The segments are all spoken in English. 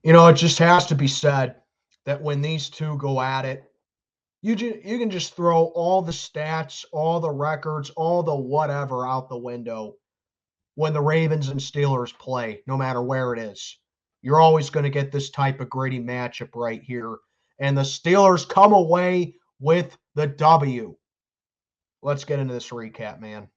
It just has to be said that when these two go at it, you can just throw all the stats, all the records, all the whatever out the window when the Ravens and Steelers play, no matter where it is. You're always going to get this type of gritty matchup right here. And the Steelers come away with the W. Let's get into this recap, man.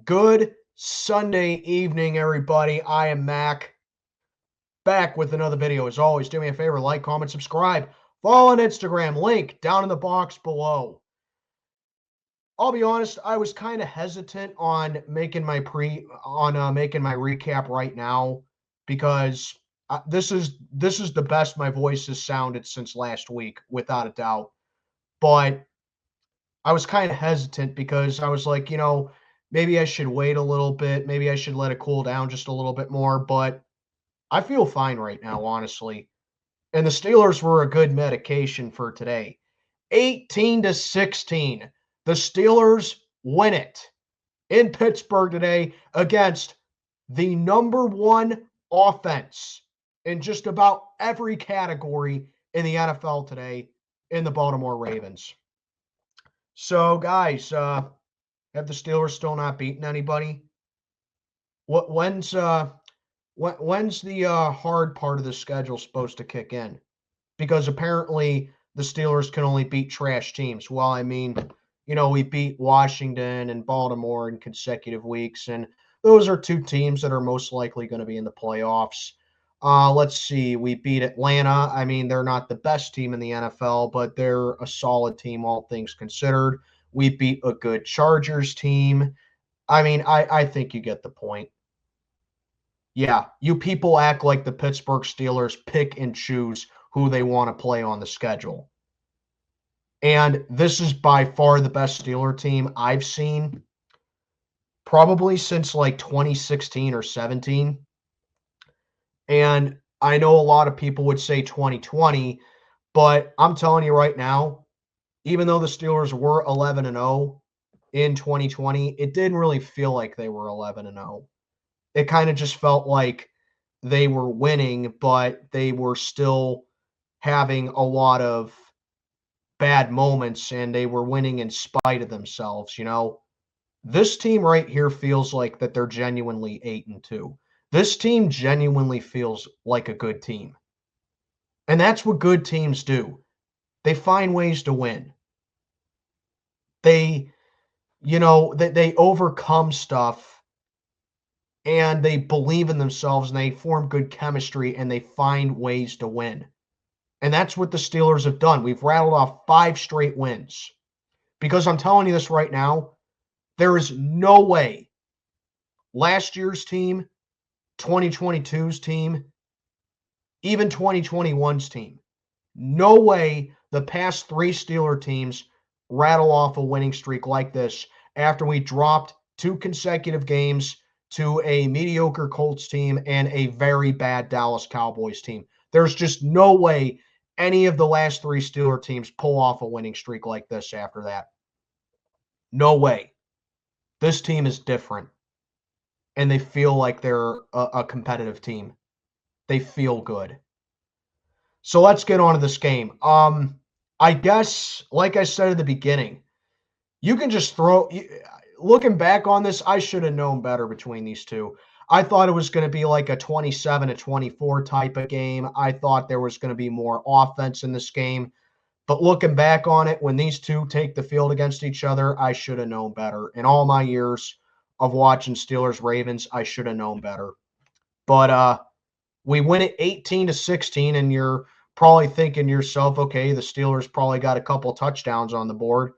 Good Sunday evening, everybody. I am Mac, back with another video. As always, do me a favor, like, comment, subscribe, follow on Instagram, link down in the box below. I'll be honest, I was kind of hesitant on making my recap right now because this is the best my voice has sounded since last week, without a doubt. But I was kind of hesitant because I was like, maybe I should wait a little bit. Maybe I should let it cool down just a little bit more. But I feel fine right now, honestly. And the Steelers were a good medication for today. 18-16. The Steelers win it in Pittsburgh today against the number one offense in just about every category in the NFL today in the Baltimore Ravens. So, guys, have the Steelers still not beaten anybody? When's the hard part of the schedule supposed to kick in? Because apparently the Steelers can only beat trash teams. Well, I mean, we beat Washington and Baltimore in consecutive weeks, and those are two teams that are most likely going to be in the playoffs. Let's see. We beat Atlanta. I mean, they're not the best team in the NFL, but they're a solid team, all things considered. We beat a good Chargers team. I mean, I think you get the point. Yeah, you people act like the Pittsburgh Steelers pick and choose who they want to play on the schedule. And this is by far the best Steeler team I've seen probably since like 2016 or 17. And I know a lot of people would say 2020, but I'm telling you right now, even though the Steelers were 11-0 in 2020, it didn't really feel like they were 11-0. It kind of just felt like they were winning, but they were still having a lot of bad moments, and they were winning in spite of themselves. This team right here feels like that they're genuinely 8-2. This team genuinely feels like a good team. And that's what good teams do. They find ways to win. They overcome stuff, and they believe in themselves, and they form good chemistry, and they find ways to win. And that's what the Steelers have done. We've rattled off 5 straight wins. Because I'm telling you this right now, there is no way last year's team, 2022's team, even 2021's team, no way the past 3 Steeler teams rattle off a winning streak like this after we dropped 2 consecutive games to a mediocre Colts team and a very bad Dallas Cowboys team. There's just no way any of the last 3 Steeler teams pull off a winning streak like this after that. No way. This team is different, and they feel like they're a competitive team. They feel good. So let's get on to this game. I guess, like I said at the beginning, you can just looking back on this, I should have known better between these two. I thought it was going to be like a 27-24 type of game. I thought there was going to be more offense in this game. But looking back on it, when these two take the field against each other, I should have known better. In all my years of watching Steelers-Ravens, I should have known better. But we win it 18-16, and you're probably thinking to yourself, okay, the Steelers probably got a couple touchdowns on the board.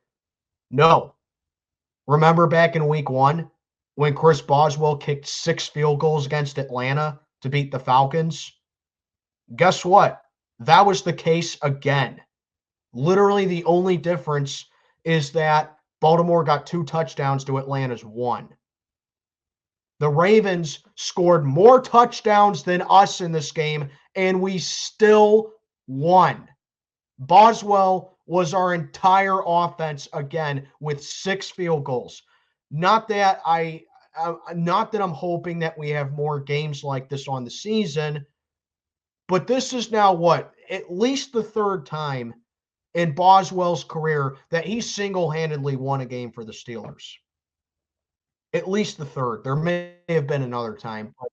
No. Remember back in week 1 when Chris Boswell kicked 6 field goals against Atlanta to beat the Falcons? Guess what? That was the case again. Literally the only difference is that Baltimore got 2 touchdowns to Atlanta's 1. The Ravens scored more touchdowns than us in this game, and we still won. Boswell was our entire offense again with 6 field goals. Not that I'm hoping that we have more games like this on the season, but this is now what? At least the third time in Boswell's career that he single-handedly won a game for the Steelers. At least the third. There may have been another time, but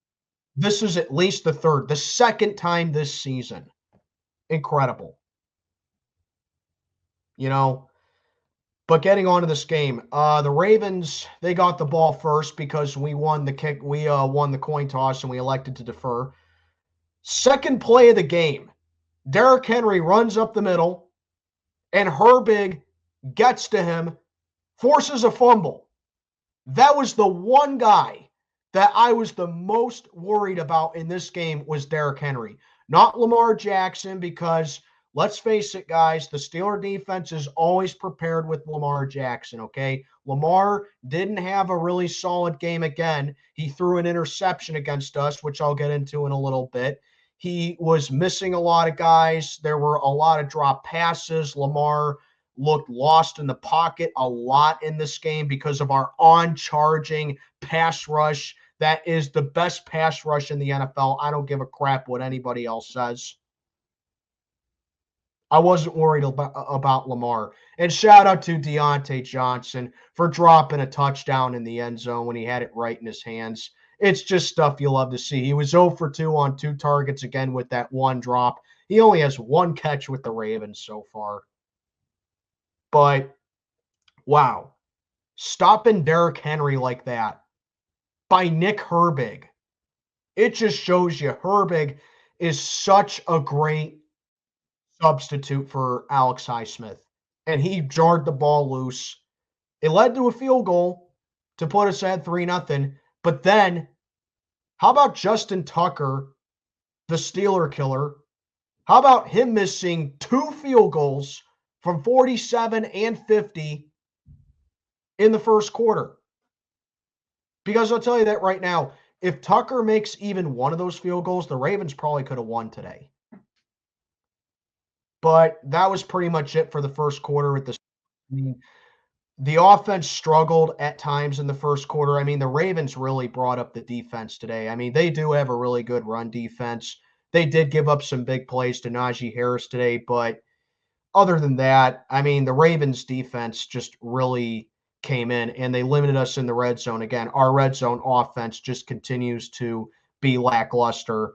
this is at least the third. The second time this season. Incredible. You know, but getting on to this game, the Ravens, they got the ball first because we won the kick. We won the coin toss and we elected to defer. Second play of the game, Derrick Henry runs up the middle and Herbig gets to him, forces a fumble. That was the one guy that I was the most worried about in this game was Derrick Henry, not Lamar Jackson, because let's face it, guys, the Steeler defense is always prepared with Lamar Jackson, okay? Lamar didn't have a really solid game again. He threw an interception against us, which I'll get into in a little bit. He was missing a lot of guys. There were a lot of drop passes. Lamar looked lost in the pocket a lot in this game because of our on-charging pass rush. That is the best pass rush in the NFL. I don't give a crap what anybody else says. I wasn't worried about Lamar. And shout out to Deontay Johnson for dropping a touchdown in the end zone when he had it right in his hands. It's just stuff you love to see. He was 0 for 2 on 2 targets again with that one drop. He only has 1 catch with the Ravens so far. But, wow. Stopping Derrick Henry like that by Nick Herbig. It just shows you Herbig is such a great substitute for Alex Highsmith. And he jarred the ball loose. It led to a field goal to put us at 3-0. But then, how about Justin Tucker, the Steeler killer? How about him missing 2 field goals from 47 and 50 in the first quarter? Because I'll tell you that right now, if Tucker makes even one of those field goals, the Ravens probably could have won today. But that was pretty much it for the first quarter. The offense struggled at times in the first quarter. I mean, the Ravens really brought up the defense today. I mean, they do have a really good run defense. They did give up some big plays to Najee Harris today, but other than that, I mean, the Ravens defense just really came in and they limited us in the red zone. Again, our red zone offense just continues to be lackluster.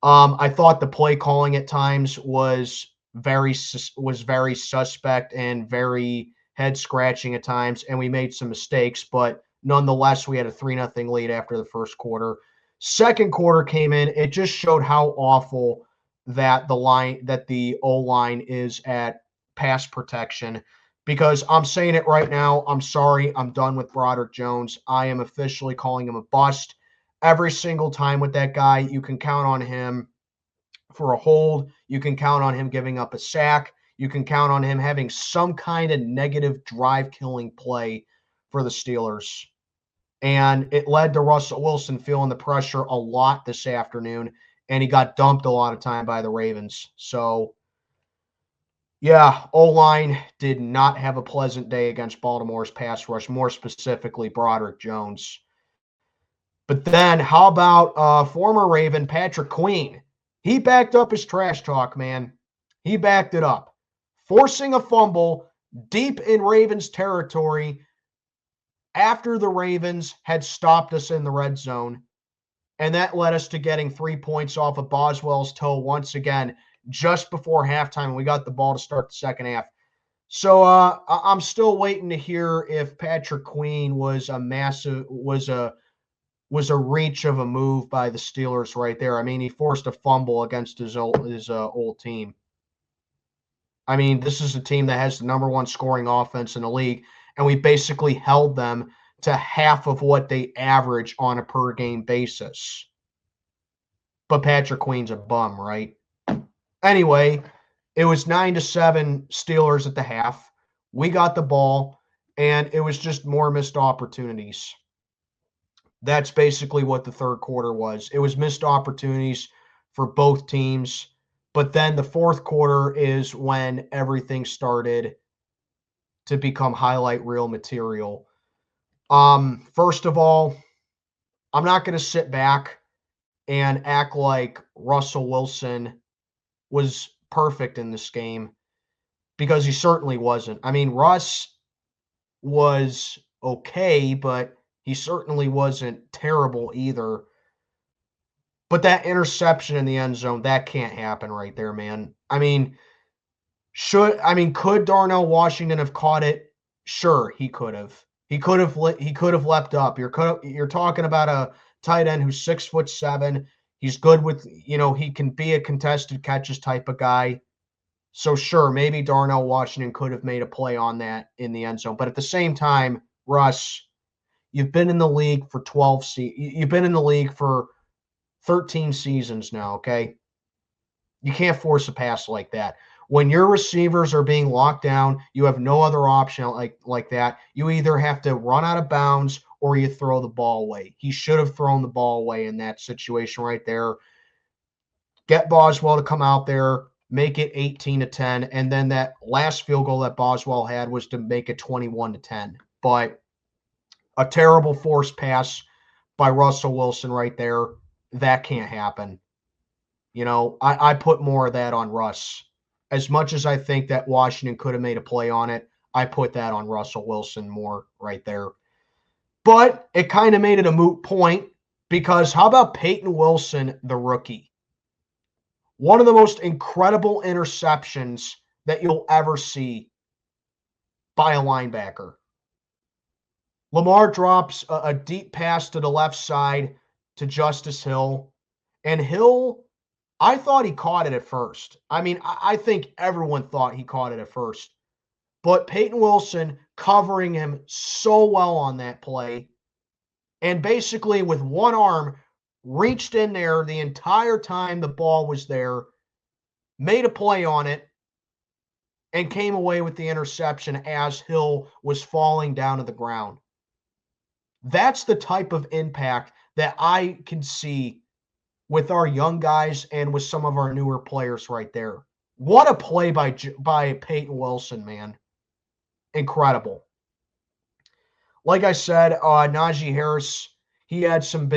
I thought the play calling at times was very suspect and very head scratching at times, and we made some mistakes, but nonetheless, we had a 3-0 lead after the first quarter. Second quarter came in, it just showed how awful that the O-line is at pass protection. Because I'm saying it right now, I'm sorry, I'm done with Broderick Jones. I am officially calling him a bust. Every single time with that guy, you can count on him for a hold. You can count on him giving up a sack. You can count on him having some kind of negative drive-killing play for the Steelers. And it led to Russell Wilson feeling the pressure a lot this afternoon, and he got dumped a lot of time by the Ravens. So, yeah, O-line did not have a pleasant day against Baltimore's pass rush, more specifically Broderick Jones. But then how about former Raven Patrick Queen? He backed up his trash talk, man. He backed it up. Forcing a fumble deep in Ravens territory after the Ravens had stopped us in the red zone. And that led us to getting 3 points off of Boswell's toe once again, just before halftime. We got the ball to start the second half. So I'm still waiting to hear if Patrick Queen was a reach of a move by the Steelers right there. I mean, he forced a fumble against his old team. I mean, this is a team that has the number 1 scoring offense in the league, and we basically held them to half of what they average on a per-game basis. But Patrick Queen's a bum, right? Anyway, it was 9-7 Steelers at the half. We got the ball, and it was just more missed opportunities. That's basically what the third quarter was. It was missed opportunities for both teams. But then the fourth quarter is when everything started to become highlight reel material. First of all, I'm not going to sit back and act like Russell Wilson was perfect in this game because he certainly wasn't. I mean, Russ was okay, but he certainly wasn't terrible either. But that interception in the end zone, that can't happen right there, man. I mean, could Darnell Washington have caught it? Sure, he could have. He could have leapt up. You're talking about a tight end who's 6'7". He's good with, he can be a contested catches type of guy. So sure, maybe Darnell Washington could have made a play on that in the end zone. But at the same time, Russ, you've been in the league for you've been in the league for 13 seasons now, okay? You can't force a pass like that. When your receivers are being locked down, you have no other option like that. You either have to run out of bounds or you throw the ball away. He should have thrown the ball away in that situation right there. Get Boswell to come out there, make it 18-10, and then that last field goal that Boswell had was to make it 21-10. But a terrible forced pass by Russell Wilson right there. That can't happen. I put more of that on Russ. As much as I think that Washington could have made a play on it, I put that on Russell Wilson more right there. But it kind of made it a moot point because how about Peyton Wilson, the rookie? One of the most incredible interceptions that you'll ever see by a linebacker. Lamar drops a deep pass to the left side to Justice Hill, and Hill, I thought he caught it at first. I mean, I think everyone thought he caught it at first. But Peyton Wilson covering him so well on that play, and basically with one arm reached in there the entire time the ball was there, made a play on it, and came away with the interception as Hill was falling down to the ground. That's the type of impact that I can see with our young guys and with some of our newer players right there. What a play by Peyton Wilson, man. Incredible. Like I said, Najee Harris, he had some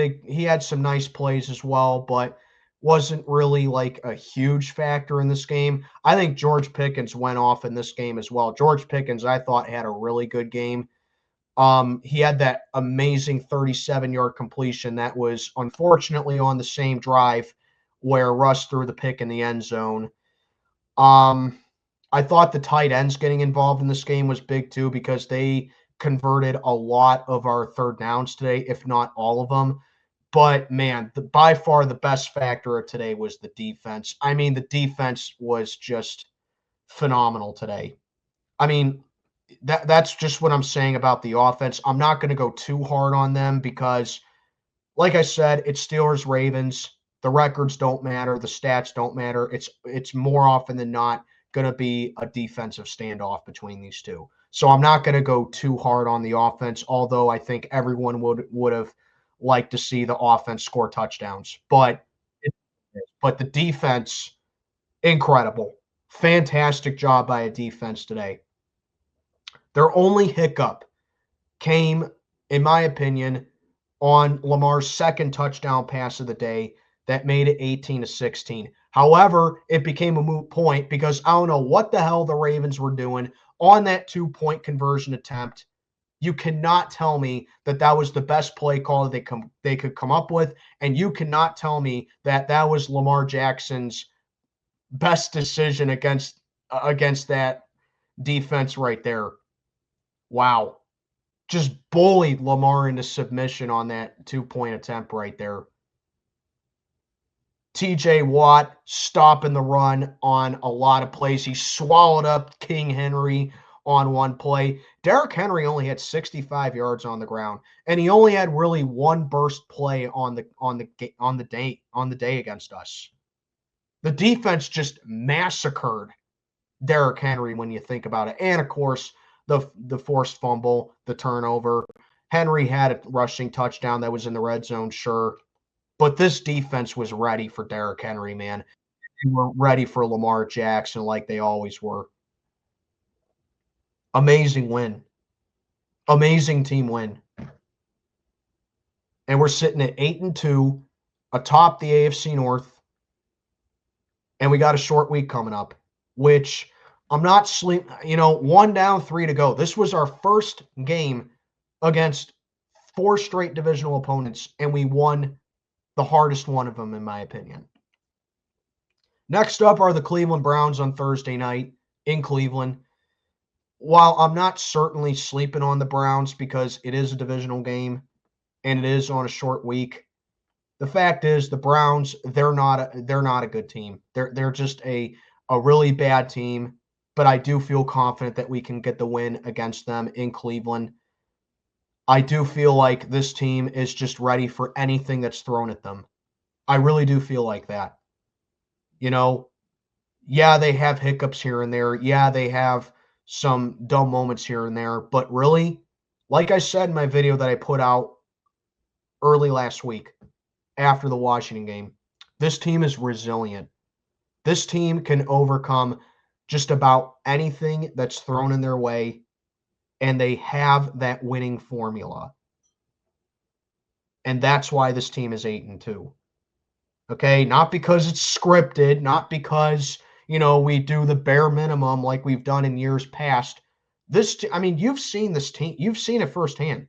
nice plays as well, but wasn't really like a huge factor in this game. I think George Pickens went off in this game as well. George Pickens, I thought, had a really good game. He had that amazing 37-yard completion that was unfortunately on the same drive where Russ threw the pick in the end zone. I thought the tight ends getting involved in this game was big too because they converted a lot of our third downs today, if not all of them. But man, by far the best factor of today was the defense. I mean, the defense was just phenomenal today. I mean, that's just what I'm saying about the offense. I'm not going to go too hard on them because, like I said, it's Steelers Ravens. The records don't matter. The stats don't matter. It's more often than not going to be a defensive standoff between these two. So I'm not going to go too hard on the offense, although I think everyone would have liked to see the offense score touchdowns. But the defense, incredible. Fantastic job by a defense today. Their only hiccup came, in my opinion, on Lamar's second touchdown pass of the day that made it 18-16. However, it became a moot point because I don't know what the hell the Ravens were doing on that 2-point conversion attempt. You cannot tell me that that was the best play call that they could come up with, and you cannot tell me that that was Lamar Jackson's best decision against that defense right there. Wow. Just bullied Lamar into submission on that 2-point attempt right there. TJ Watt stopping the run on a lot of plays. He swallowed up King Henry on one play. Derrick Henry only had 65 yards on the ground, and he only had really one burst play on the day against us. The defense just massacred Derrick Henry when you think about it. And of course, the forced fumble, the turnover. Henry had a rushing touchdown that was in the red zone, sure. But this defense was ready for Derrick Henry, man. They were ready for Lamar Jackson like they always were. Amazing win. Amazing team win. And we're sitting at 8-2 atop the AFC North. And we got a short week coming up, which I'm not sleep. 1 down, 3 to go. This was our first game against 4 straight divisional opponents, and we won the hardest one of them, in my opinion. Next up are the Cleveland Browns on Thursday night in Cleveland. While I'm not certainly sleeping on the Browns because it is a divisional game and it is on a short week, the fact is the Browns, they're not a good team. They're just a really bad team, but I do feel confident that we can get the win against them in Cleveland. I do feel like this team is just ready for anything that's thrown at them. I really do feel like that. Yeah, they have hiccups here and there. Yeah, they have some dumb moments here and there. But really, like I said in my video that I put out early last week after the Washington game, this team is resilient. This team can overcome just about anything that's thrown in their way, and they have that winning formula. And that's why this team is 8-2. Okay, not because it's scripted, not because, we do the bare minimum like we've done in years past. You've seen this team. You've seen it firsthand.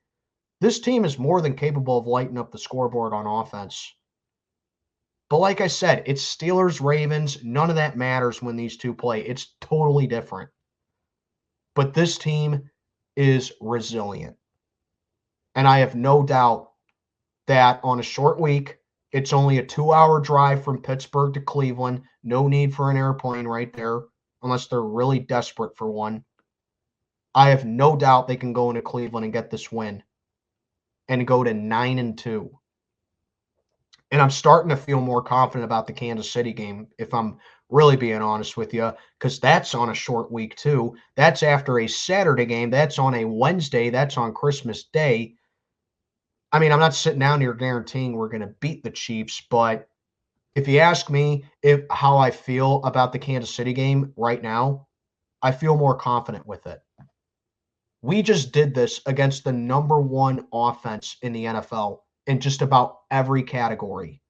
This team is more than capable of lighting up the scoreboard on offense. But like I said, it's Steelers, Ravens. None of that matters when these two play. It's totally different. But this team is resilient. And I have no doubt that on a short week, it's only a 2-hour drive from Pittsburgh to Cleveland. No need for an airplane right there, unless they're really desperate for one. I have no doubt they can go into Cleveland and get this win and go to 9-2. And I'm starting to feel more confident about the Kansas City game, if I'm really being honest with you, because that's on a short week too. That's after a Saturday game. That's on a Wednesday. That's on Christmas Day. I'm not sitting down here guaranteeing we're going to beat the Chiefs, but if you ask me how I feel about the Kansas City game right now, I feel more confident with it. We just did this against the number 1 offense in the NFL in just about every category.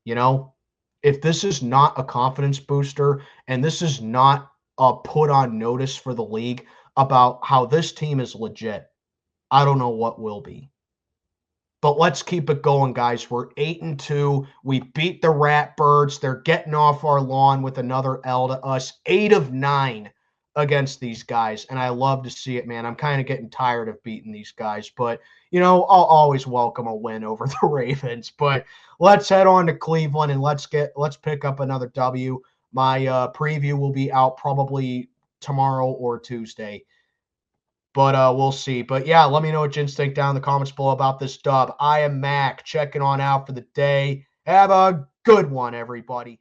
If this is not a confidence booster and this is not a put on notice for the league about how this team is legit, I don't know what will be. But let's keep it going, guys. We're 8-2. We beat the Ratbirds. They're getting off our lawn with another L to us. 8 of 9 against these guys, and I love to see it, man. I'm kind of getting tired of beating these guys, but, I'll always welcome a win over the Ravens. But let's head on to Cleveland, and let's pick up another W. My preview will be out probably tomorrow or Tuesday. But we'll see. But yeah, let me know what you think down in the comments below about this dub. I am Mac, checking on out for the day. Have a good one, everybody.